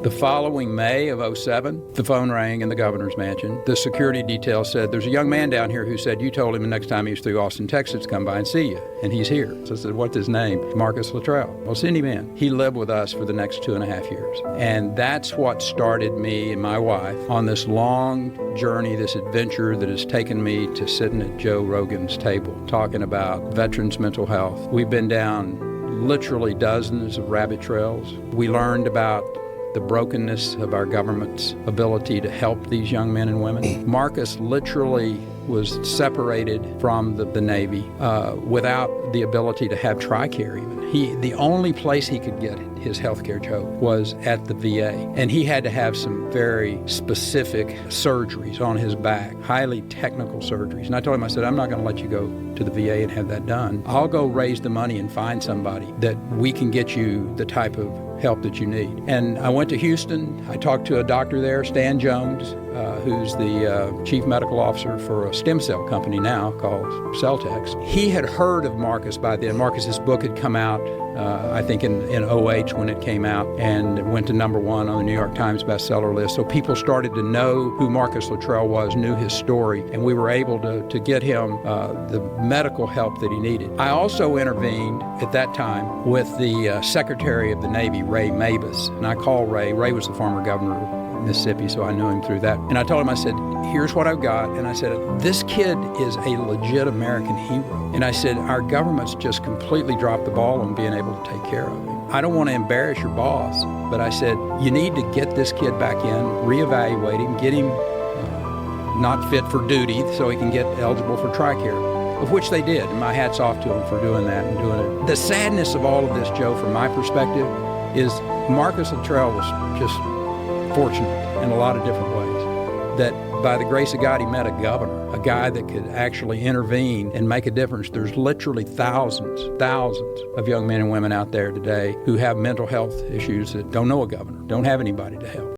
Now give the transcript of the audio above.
The following May of '07, the phone rang in the governor's mansion. The security detail said, "There's a young man down here who said you told him the next time he was through Austin, Texas, to come by and see you, and he's here." So I said, "What's his name?" "Marcus Luttrell." "Well, send him in." He lived with us for the next 2.5 years. And that's what started me and my wife on this long journey, this adventure that has taken me to sitting at Joe Rogan's table, talking about veterans' mental health. We've been down literally dozens of rabbit trails. We learned about the brokenness of our government's ability to help these young men and women. Marcus literally was separated from the Navy without the ability to have TRICARE even. The only place he could get his health care, Joe, was at the VA. And he had to have some very specific surgeries on his back, highly technical surgeries. And I told him, I said, "I'm not going to let you go to the VA and have that done. I'll go raise the money and find somebody that we can get you the type of help that you need." And I went to Houston. I talked to a doctor there, Stan Jones, who's the chief medical officer for a stem cell company now called Celtex. He had heard of Marcus by then. Marcus's book had come out, I think in '08 when it came out, and it went to #1 on the New York Times bestseller list. So people started to know who Marcus Luttrell was, knew his story, and we were able to get him the medical help that he needed. I also intervened at that time with the Secretary of the Navy, Ray Mabus, and I called Ray. Ray was the former governor of Mississippi, so I knew him through that. And I told him, I said, "Here's what I've got." And I said, "This kid is a legit American hero." And I said, "Our government's just completely dropped the ball on being able to take care of him. I don't want to embarrass your boss, but I said, you need to get this kid back in, reevaluate him, get him not fit for duty so he can get eligible for TRICARE," of which they did. And my hat's off to them for doing that and doing it. The sadness of all of this, Joe, from my perspective, is Marcus Luttrell was just fortunate in a lot of different ways. That by the grace of God, he met a governor, a guy that could actually intervene and make a difference. There's literally thousands of young men and women out there today who have mental health issues that don't know a governor, don't have anybody to help.